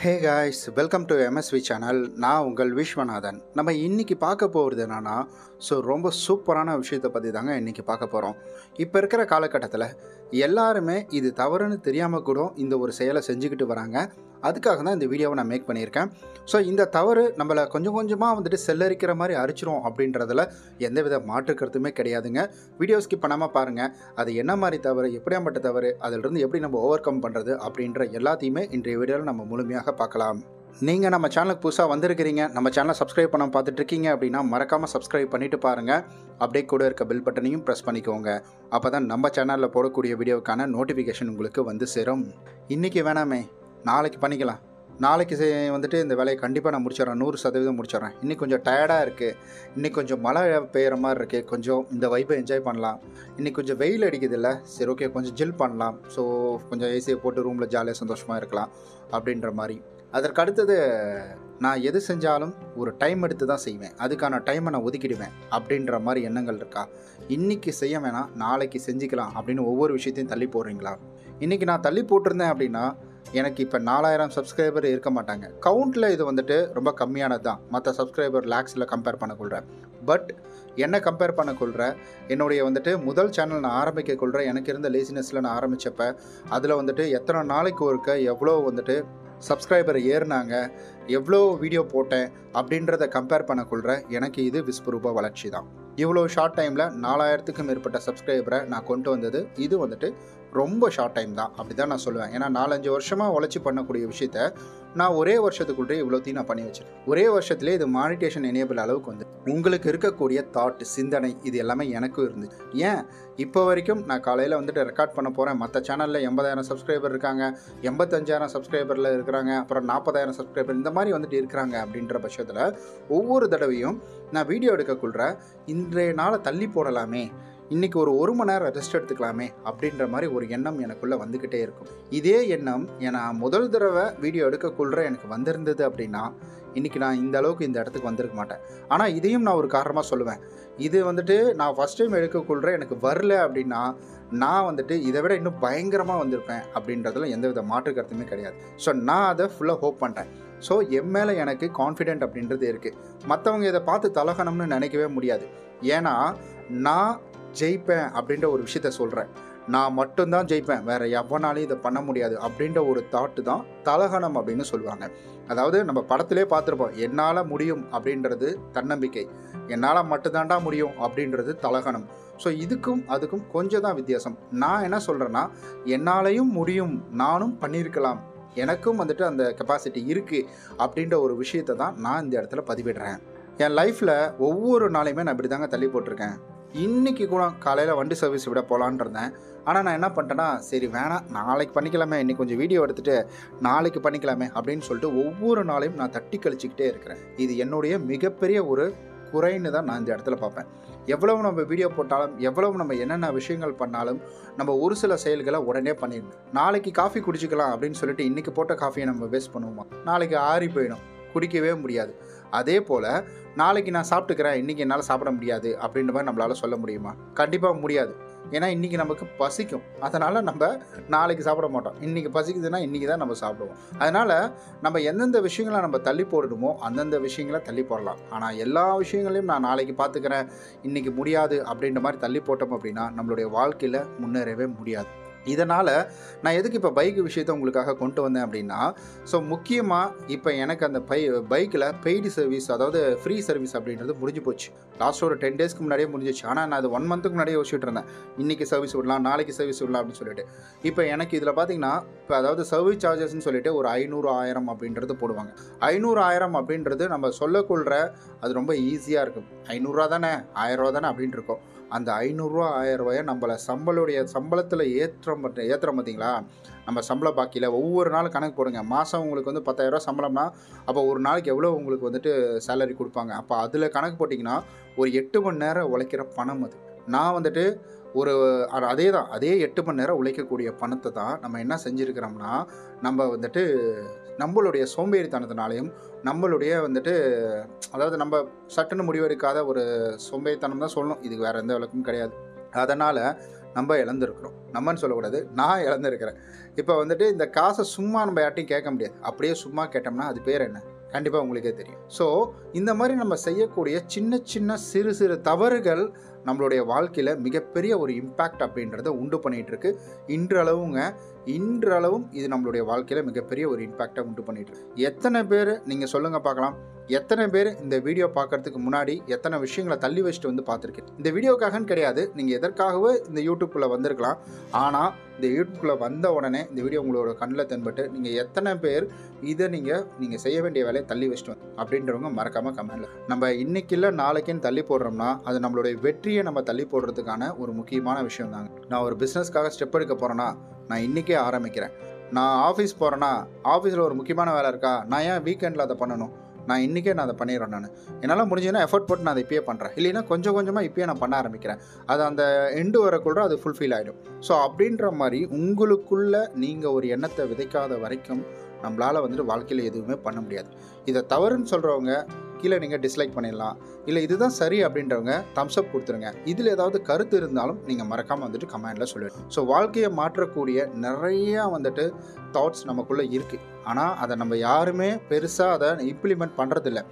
Hey guys, welcome to MSV channel. நான் உங்கள் விஸ்வநாதன். நம்ம இன்றைக்கி பார்க்க போகிறது என்னென்னா, ரொம்ப சூப்பரான விஷயத்தை பற்றி தாங்க இன்றைக்கி பார்க்க போகிறோம். இப்போ இருக்கிற காலகட்டத்தில் எல்லாருமே இது தவறுன்னு தெரியாமல் கூட இந்த ஒரு செயலை செஞ்சுக்கிட்டு வராங்க. அதுக்காக தான் இந்த வீடியோவை நான் மேக் பண்ணியிருக்கேன். இந்த தவறு நம்மளை கொஞ்சம் கொஞ்சமாக செல்லரிக்கிற மாதிரி அரிச்சிரும் அப்படின்றதில் எந்தவித மாற்று கருத்துமே கிடையாதுங்க. வீடியோ ஸ்கிப் பண்ணாமல் பாருங்கள். அது என்ன மாதிரி தவறு, எப்படியாப்பட்ட தவறு, அதிலிருந்து எப்படி நம்ம ஓவர் கம் பண்ணுறது அப்படின்ற எல்லாத்தையுமே இன்றைய வீடியோவில் நம்ம முழுமையாக பார்க்கலாம். நீங்கள் நம்ம சேனலுக்கு புதுசாக வந்திருக்கிறீங்க, நம்ம சேனலை சப்ஸ்கிரைப் பண்ண பார்த்துட்ருக்கீங்க அப்படின்னா மறக்காமல் சப்ஸ்கிரைப் பண்ணிவிட்டு பாருங்கள். அப்படியே கூட இருக்க பெல் பட்டனையும் ப்ரெஸ் பண்ணிக்கோங்க. அப்போ தான் நம்ம சேனலில் போடக்கூடிய வீடியோக்கான நோட்டிஃபிகேஷன் உங்களுக்கு சேரும். இன்றைக்கி வேணாமே, நாளைக்கு பண்ணிக்கலாம். நாளைக்கு இந்த வேலையை கண்டிப்பாக நான் முடிச்சிடறேன், 100% முடிச்சிடறேன். இன்றைக்கி கொஞ்சம் டயர்டாக இருக்குது, இன்றைக்கி கொஞ்சம் மழை பெய்கிற மாதிரி இருக்குது, கொஞ்சம் இந்த வைப்பை என்ஜாய் பண்ணலாம். இன்றைக்கி கொஞ்சம் வெயில் அடிக்குதில்ல, சரி ஓகே கொஞ்சம் ஜில் பண்ணலாம், கொஞ்சம் ஏசியை போட்டு ரூமில் ஜாலியாக சந்தோஷமாக இருக்கலாம் அப்படின்ற மாதிரி. அதற்கு அடுத்தது நான் எது செஞ்சாலும் ஒரு டைம் எடுத்து தான் செய்வேன், அதுக்கான டைமை நான் ஒதுக்கிடுவேன் அப்படின்ற மாதிரி எண்ணங்கள் இருக்கா? இன்றைக்கி செய்ய வேணாம், நாளைக்கு செஞ்சுக்கலாம் அப்படின்னு ஒவ்வொரு விஷயத்தையும் தள்ளி போடுறீங்களா? இன்றைக்கி நான் தள்ளி போட்டிருந்தேன் அப்படின்னா எனக்கு இப்போ 4000 சப்ஸ்கிரைபர் இருக்க மாட்டாங்க. கவுண்டில் இது ரொம்ப கம்மியானது தான், மற்ற சப்ஸ்கிரைபர் லேக்ஸில் கம்பேர் பண்ணக்கொள்கிறேன். பட் என்ன கம்பேர் பண்ணக்கொள்கிற என்னுடைய முதல் சேனல் நான் ஆரம்பிக்கக்கொள்கிற எனக்கு இருந்த லேசினஸில் நான் ஆரம்பித்தப்போ அதில் எத்தனை நாளைக்கு ஒருக்க எவ்வளோ சப்ஸ்கிரைபர் ஏறினாங்க, எவ்வளோ வீடியோ போட்டேன் அப்படின்றத கம்பேர் பண்ணக்கொள்கிற எனக்கு இது விஸ்வரூப வளர்ச்சி தான். இவ்வளோ ஷார்ட் டைமில் 4000க்கும் மேற்பட்ட சப்ஸ்கிரைபரை நான் கொண்டு வந்தது இது ரொம்ப ஷார்ட் டைம் தான் அப்படி தான் நான் சொல்லுவேன். ஏன்னா 4-5 வருஷமாக உழைச்சி பண்ணக்கூடிய விஷயத்த நான் ஒரே வருஷத்துக்குள்ளே இவ்வளோத்தையும் நான் பண்ணி வச்சேன். ஒரே வருஷத்துலேயே இது மானிட்டேஷன் எனேபிள் அளவுக்கு உங்களுக்கு இருக்கக்கூடிய தாட், சிந்தனை இது எல்லாமே எனக்கும் இருந்துச்சு. ஏன் இப்போ வரைக்கும் நான் காலையில் ரெக்கார்ட் பண்ண போகிறேன், மற்ற சேனலில் 80,000 சப்ஸ்கிரைபர் இருக்காங்க, 85,000 சப்ஸ்கிரைபரில் இருக்கிறாங்க, அப்புறம் 40,000 சப்ஸ்கிரைபர் இந்த மாதிரி இருக்கிறாங்க அப்படின்ற பட்சத்தில் ஒவ்வொரு தடவையும் நான் வீடியோ எடுக்கக்குள்ள இன்றைய நாளை தள்ளி போடலாமே, இன்றைக்கி ஒரு மணி நேரம் ரெஸ்ட் எடுத்துக்கலாமே அப்படின்ற மாதிரி ஒரு எண்ணம் எனக்குள்ளே வந்துக்கிட்டே இருக்கும். இதே எண்ணம் நான் முதல் தடவை வீடியோ எடுக்கக்குள்ள எனக்கு வந்திருந்தது அப்படின்னா இன்றைக்கி நான் இந்த அளவுக்கு இந்த இடத்துக்கு வந்திருக்க மாட்டேன். ஆனால் இதையும் நான் ஒரு காரணமாக சொல்லுவேன். இது நான் ஃபஸ்ட் டைம் எடுக்கக்குள்ள எனக்கு வரல அப்படின்னா நான் இதை விட இன்னும் பயங்கரமாக வந்திருப்பேன் அப்படின்றதுல எந்தவித மாற்று கருத்துமே கிடையாது. நான் அதை ஃபுல்லாக ஹோப் பண்ணுறேன். என் மேலே எனக்கு கான்ஃபிடென்ட் அப்படின்றது இருக்குது. மற்றவங்க இதை பார்த்து தலகணம்னு நினைக்கவே முடியாது. ஏன்னா நான் ஜெயிப்பேன் அப்படின்ற ஒரு விஷயத்த சொல்கிறேன். நான் மட்டும்தான் ஜெயிப்பேன், வேறு எவனாலையும் இதை பண்ண முடியாது அப்படின்ற ஒரு தாட்டு தான் தலகணம் அப்படின்னு சொல்லுவாங்க. அதாவது நம்ம படத்திலே பார்த்துருப்போம், என்னால் முடியும் அப்படின்றது தன்னம்பிக்கை, என்னால் மட்டும்தான்டா முடியும் அப்படின்றது தலகணம். இதுக்கும் அதுக்கும் கொஞ்சம் தான் வித்தியாசம். நான் என்ன சொல்கிறேன்னா, என்னாலையும் முடியும், நானும் பண்ணியிருக்கலாம், எனக்கும் அந்த கெப்பாசிட்டி இருக்குது அப்படின்ற ஒரு விஷயத்தை தான் நான் இந்த இடத்துல பதிவிடுறேன். என் லைஃப்பில் ஒவ்வொரு நாளையுமே நான் இப்படி தாங்க தள்ளி போட்டிருக்கேன். இன்றைக்கி கூட காலையில் வண்டி சர்வீஸ் விட போகலான் இருந்தேன். ஆனால் நான் என்ன பண்ணிட்டேன்னா, சரி வேணாம், நாளைக்கு பண்ணிக்கலாமே, இன்றைக்கி கொஞ்சம் வீடியோ எடுத்துகிட்டு நாளைக்கு பண்ணிக்கலாமே அப்படின்னு சொல்லிட்டு ஒவ்வொரு நாளையும் நான் தட்டி கழிச்சிக்கிட்டே இருக்கிறேன். இது என்னுடைய மிகப்பெரிய ஒரு குறைன்னு தான் நான் இந்த இடத்துல பார்ப்பேன். எவ்வளவு நம்ம வீடியோ போட்டாலும், எவ்வளவு நம்ம என்னென்ன விஷயங்கள் பண்ணாலும் நம்ம ஒரு சில செயல்களை உடனே பண்ணிடணும். நாளைக்கு காஃபி குடிச்சிக்கலாம் அப்படின்னு சொல்லிட்டு இன்றைக்கி போட்ட காஃபியை நம்ம வேஸ்ட் பண்ணுவோமா? நாளைக்கு ஆறி போயிடும், குடிக்கவே முடியாது. அதே போல் நாளைக்கு நான் சாப்பிட்டுக்கிறேன், இன்றைக்கி என்னால் சாப்பிட முடியாது அப்படின்ற மாதிரி நம்மளால் சொல்ல முடியுமா? கண்டிப்பாக முடியாது. ஏன்னா இன்றைக்கி நமக்கு பசிக்கும், அதனால் நம்ம நாளைக்கு சாப்பிட மாட்டோம். இன்றைக்கி பசிக்குதுன்னா இன்றைக்கி தான் நம்ம சாப்பிடுவோம். அதனால் நம்ம எந்தெந்த விஷயங்களை நம்ம தள்ளி போடணுமோ அந்தந்த விஷயங்களை தள்ளி போடலாம். ஆனால் எல்லா விஷயங்களையும் நான் நாளைக்கு பார்த்துக்கிறேன், இன்றைக்கி முடியாது அப்படின்ற மாதிரி தள்ளி போட்டோம் அப்படின்னா நம்மளுடைய வாழ்க்கையில் முன்னேறவே முடியாது. இதனால் நான் எதுக்கு இப்போ பைக்கு விஷயத்தை உங்களுக்காக கொண்டு வந்தேன் அப்படின்னா, முக்கியமாக இப்போ எனக்கு அந்த பைக்கில் பெய்டு சர்வீஸ், அதாவது ஃப்ரீ சர்வீஸ் அப்படின்றது முடிஞ்சு போச்சு. லாஸ்ட் ஒரு 10 டேஸ்க்கு முன்னாடியே முடிஞ்சிச்சு. ஆனால் நான் அது 1 மந்த்துக்கு முன்னாடியே யோசிச்சுட்டு இருந்தேன், இன்றைக்கி சர்வீஸ் விடலாம், நாளைக்கு சர்வீஸ் விடலாம் அப்படின்னு சொல்லிட்டு. இப்போ எனக்கு இதில் பார்த்தீங்கன்னா, இப்போ அதாவது சர்வீஸ் சார்ஜஸ்ன்னு சொல்லிட்டு ஒரு 500, 1000 அப்படின்றது போடுவாங்க. 500, 1000 அப்படின்றது நம்ம சொல்லக்கொள்கிற அது ரொம்ப ஈஸியாக இருக்கும். 500 தானே, 1000 தானே அப்படின்ட்டு இருக்கும். அந்த 500, 1000 நம்மளை சம்பளத்தில் ஏற்றுறோம் பார்த்தீங்களா? நம்ம சம்பள பாக்கியில் ஒவ்வொரு நாளும் கணக்கு போடுங்க. மாதம் உங்களுக்கு 10,000 சம்பளம்னா அப்போ ஒரு நாளைக்கு எவ்வளோ உங்களுக்கு சேலரி கொடுப்பாங்க. அப்போ அதில் கணக்கு போட்டிங்கன்னா ஒரு 8 மணி நேரம் உழைக்கிற பணம் அது. நான் ஒரு அதே 8 மணி நேரம் உழைக்கக்கூடிய பணத்தை தான் நம்ம என்ன செஞ்சுருக்கிறோம்னா, நம்ம நம்மளுடைய சோம்பேறித்தனத்தினாலையும் நம்மளுடைய அதாவது நம்ம சட்டுன்னு முடிவெடுக்காத ஒரு சோம்பேறித்தனம் தான் சொல்லணும், இதுக்கு வேறு எந்த விளக்கமும் கிடையாது. அதனால் நம்ம இழந்திருக்கிறோம். நம்மன்னு சொல்லக்கூடாது, நான் இழந்திருக்கிறேன். இப்போ வந்துட்டு இந்த காசை சும்மா நம்ம யார்ட்டையும் கேட்க முடியாது. அப்படியே சும்மா கேட்டோம்னா அது பேர் என்ன? கண்டிப்பாக உங்களுக்கே தெரியும். ஸோ இந்த மாதிரி நம்ம செய்யக்கூடிய சின்ன சின்ன சிறு சிறு தவறுகள் நம்மளுடைய வாழ்க்கையில் மிகப்பெரிய ஒரு இம்பேக்ட் அப்படின்றத உண்டு பண்ணிகிட்டு இருக்கு. இன்றளவும் இது நம்மளுடைய வாழ்க்கையில் மிகப்பெரிய ஒரு இம்பேக்டை உண்டு பண்ணிட்டு இருக்கு. எத்தனை பேர் நீங்கள் சொல்லுங்கள் பார்க்கலாம், எத்தனை பேர் இந்த வீடியோ பார்க்கறதுக்கு முன்னாடி எத்தனை விஷயங்களை தள்ளி வச்சுட்டு வந்து பார்த்துருக்கேன். இந்த வீடியோக்காகன்னு கிடையாது, நீங்கள் எதற்காகவே இந்த யூடியூப்குள்ளே வந்திருக்கலாம். ஆனால் இந்த யூடியூப்குள்ளே வந்த உடனே இந்த வீடியோ உங்களோட கண்ணில் தென்பட்டு நீங்கள் எத்தனை பேர் இதை நீங்கள் செய்ய வேண்டிய வேலையை தள்ளி வச்சுட்டு வந்து அப்படின்றவங்க மறக்காமல் கமெண்ட்ல. நம்ம இன்னைக்கு இல்லை நாளைக்குன்னு தள்ளி போடுறோம்னா அது நம்மளுடைய வெற்றியை நம்ம தள்ளி போடுறதுக்கான ஒரு முக்கியமான விஷயம் தாங்க. நான் ஒரு பிஸ்னஸ்க்காக ஸ்டெப் எடுக்க போகிறேன்னா நான் இன்றைக்கே ஆரம்பிக்கிறேன். நான் ஆஃபீஸ் போகிறேன்னா ஆஃபீஸில் ஒரு முக்கியமான வேலை இருக்கா, நான் ஏன் வீக்கெண்டில் அதை பண்ணணும்? நான் இன்றைக்கே அதை பண்ணிடுறேன். என்னால் முடிஞ்சதுன்னா எஃபர்ட் போட்டு நான் அதை இப்பயே பண்ணுறேன். இல்லைன்னா கொஞ்சம் கொஞ்சமாக இப்பயே நான் பண்ண ஆரம்பிக்கிறேன். அது அந்த எண்டு வரக்குள்ள அது ஃபுல்ஃபில் ஆகிடும். ஸோ அப்படின்ற மாதிரி உங்களுக்குள்ளே நீங்கள் ஒரு எண்ணத்தை விதைக்காத வரைக்கும் நம்மளால் வந்துட்டு வாழ்க்கையில் எதுவுமே பண்ண முடியாது. இதை தவறுன்னு சொல்கிறவங்க கீழே நீங்கள் டிஸ்லைக் பண்ணிடலாம். இல்லை இதுதான் சரி அப்படின்றவங்க தம்ஸ் அப் கொடுத்துருங்க. இதில் ஏதாவது கருத்து இருந்தாலும் நீங்கள் மறக்காமல் வந்துட்டு கமெண்டில் சொல்லிடுங்க. ஸோ வாழ்க்கையை மாற்றக்கூடிய நிறையா வந்துட்டு தாட்ஸ் நமக்குள்ளே இருக்குது. ஆனால் அதை நம்ம யாருமே பெருசாக அதை இம்ப்ளிமெண்ட் பண்ணுறதில்ல.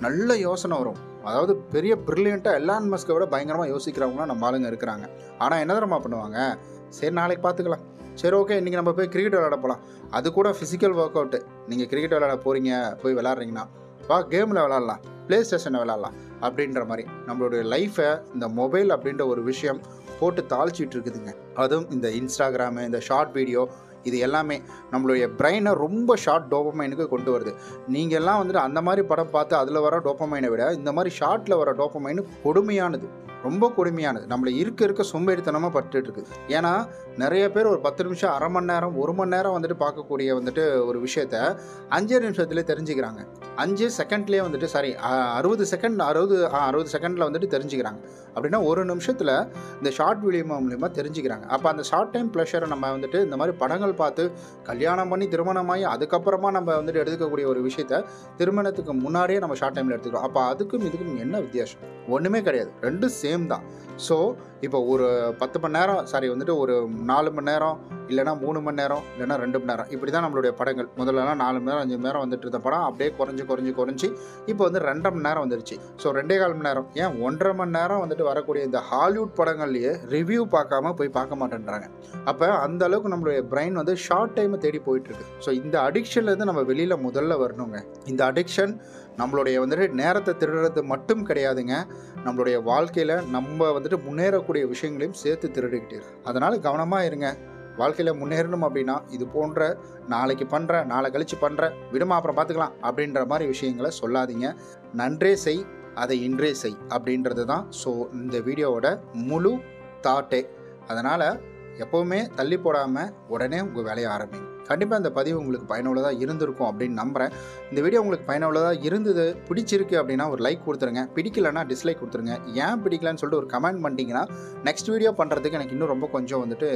நல்ல யோசனை வரும், அதாவது பெரிய ப்ரில்லியண்ட்டாக எலான் மஸ்கை விட பயங்கரமாக யோசிக்கிறவங்களாம் நம்ம ஆளுங்க இருக்கிறாங்க. ஆனால் என்ன தரமா பண்ணுவாங்க, சரி நாளைக்கு பார்த்துக்கலாம், சரி ஓகே இன்றைக்கி நம்ம போய் கிரிக்கெட் விளையாட போகலாம். அது கூட ஃபிசிக்கல் ஒர்க் அவுட்டு. நீங்கள் கிரிக்கெட் விளையாட போகிறீங்க, போய் விளாட்றீங்கன்னா வா கேமில் விளாட்லாம், ப்ளே ஸ்டேஷனை விளாட்லாம் அப்படின்ற மாதிரி நம்மளுடைய லைஃப்பை இந்த மொபைல் அப்படின்ற ஒரு விஷயம் போட்டு தாழ்ச்சிட்டு இருக்குதுங்க. அதுவும் இந்த இன்ஸ்டாகிராமு, இந்த ஷார்ட் வீடியோ, இது எல்லாமே நம்மளுடைய பிரெயினை ரொம்ப ஷார்ட் டோபமைனுக்கு கொண்டு வருது. நீங்கள் எல்லாம் வந்துட்டு அந்த மாதிரி படம் பார்த்து அதில் வர டோபமைனை விட இந்த மாதிரி ஷார்ட்டில் வர டோபமைனு கொடுமையானது, ரொம்ப கொடுமையானது. நம்மளை இருக்க சொம்பேறித்தனமாக பட்டுட்டு இருக்குது. ஏன்னா நிறைய பேர் ஒரு 10 நிமிஷம், அரை மணி நேரம், 1 மணி நேரம் வந்துட்டு பார்க்கக்கூடிய வந்துட்டு ஒரு விஷயத்த 5 நிமிஷத்துலேயே தெரிஞ்சுக்கிறாங்க. 5 செகண்ட்லேயே வந்துட்டு 60 செகண்டில் வந்துட்டு தெரிஞ்சுக்கிறாங்க. அப்படின்னா 1 நிமிஷத்தில் இந்த ஷார்ட் வீடியோ மூலிமா தெரிஞ்சுக்கிறாங்க. அப்போ அந்த ஷார்ட் டைம் ப்ளஷரை நம்ம வந்துட்டு இந்த மாதிரி படங்கள் பார்த்து கல்யாணம் பண்ணி திருமணமாகி அதுக்கப்புறமா நம்ம வந்துட்டு எடுத்துக்கக்கூடிய ஒரு விஷயத்த திருமணத்துக்கு முன்னாடியே நம்ம ஷார்ட் டைமில் எடுத்துக்கிறோம். அப்போ அதுக்கும் இதுக்கும் என்ன வித்தியாசம்? ஒன்றுமே கிடையாது, ரெண்டும் சேம் தான். ஸோ இப்போ ஒரு 10 மணி நேரம் வந்துட்டு ஒரு 4 மணி நேரம், இல்லைனா 3 மணி நேரம், இல்லைனா 2 மணி நேரம், இப்படி தான் நம்மளுடைய படங்கள். முதல்லலாம் 4 மணி நேரம் 5 மணி நேரம் வந்துட்டு இருந்த படம் அப்படியே குறைஞ்சி இப்போ வந்து 2.5 மணி நேரம் வந்துருச்சு. ஸோ 2.25 மணி நேரம், ஏன் 1.5 மணி நேரம் வந்துட்டு வரக்கூடிய இந்த ஹாலிவுட் படங்கள்லேயே ரிவ்யூ பார்க்காம போய் பார்க்க மாட்டேன்றாங்க. அப்போ அந்த அளவுக்கு நம்மளுடைய பிரெயின் வந்து ஷார்ட் டைமை தேடி போயிட்டுருக்கு. ஸோ இந்த அடிக்ஷன்லேருந்து நம்ம வெளியில் முதல்ல வரணுங்க. இந்த அடிக்ஷன் நம்மளுடைய வந்துட்டு நேரத்தை திருடுறது மட்டும் கிடையாதுங்க, நம்மளுடைய வாழ்க்கையில் நம்ம வந்துட்டு முன்னேறக்கூடிய விஷயங்களையும் சேர்த்து திருடிக்கிட்டே இருக்கு. அதனால் கவனமாக இருங்க. வாழ்க்கையில் முன்னேறணும் அப்படின்னா இது போன்ற நாளைக்கு பண்ணுறேன், நாளை கழித்து பண்ணுறேன், விடுமா அப்புறம் பார்த்துக்கலாம் அப்படின்ற மாதிரி விஷயங்களை சொல்லாதீங்க. நன்றே செய், அதை இன்றே செய் அப்படின்றது தான் ஸோ இந்த வீடியோவோட முழு தாட்டே. அதனால் எப்போவுமே தள்ளி போடாமல் உடனே உங்கள் வேலையை ஆரம்பிங்க. கண்டிப்பாக இந்த பதிவு உங்களுக்கு பயனுள்ளதாக இருந்திருக்கும் அப்படின்னு நம்புகிறேன். இந்த வீடியோ உங்களுக்கு பயனுள்ளதாக இருந்தது, பிடிச்சிருக்கு அப்படின்னா ஒரு லைக் கொடுத்துருங்க. பிடிக்கலைன்னா டிஸ்லைக் கொடுத்துருங்க. ஏன் பிடிக்கலன்னு சொல்லிட்டு ஒரு கமெண்ட் பண்ணிட்டீங்கன்னா நெக்ஸ்ட் வீடியோ பண்ணுறதுக்கு எனக்கு இன்னும் ரொம்ப கொஞ்சம் வந்துட்டு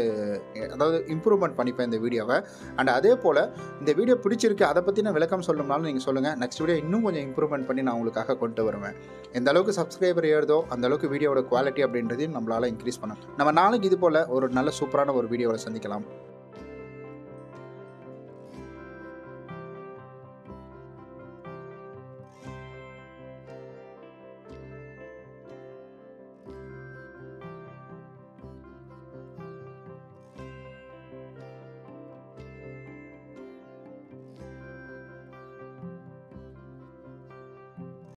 அதாவது இம்ப்ரூவ்மெண்ட் பண்ணிப்பேன் இந்த வீடியோவை. அண்ட் அதே போல் இந்த வீடியோ பிடிச்சிருக்கு, அதை பற்றின விளக்கம் சொல்லணும்னாலும் நீங்கள் சொல்லுங்கள். நெக்ஸ்ட் வீடியோ இன்னும் கொஞ்சம் இம்ப்ரூவ்மெண்ட் பண்ணி நான் உங்களுக்காக கொண்டு வருவேன். எந்த அளவுக்கு சப்ஸ்கிரைபர் ஏறுதோ அந்த அளவுக்கு வீடியோட குவாலிட்டி அப்படின்றதையும் நம்மளால் இன்க்ரீஸ் பண்ணணும். நம்ம நாளைக்கு இது போல் ஒரு நல்ல சூப்பரான ஒரு வீடியோவில் சந்திக்கலாம்.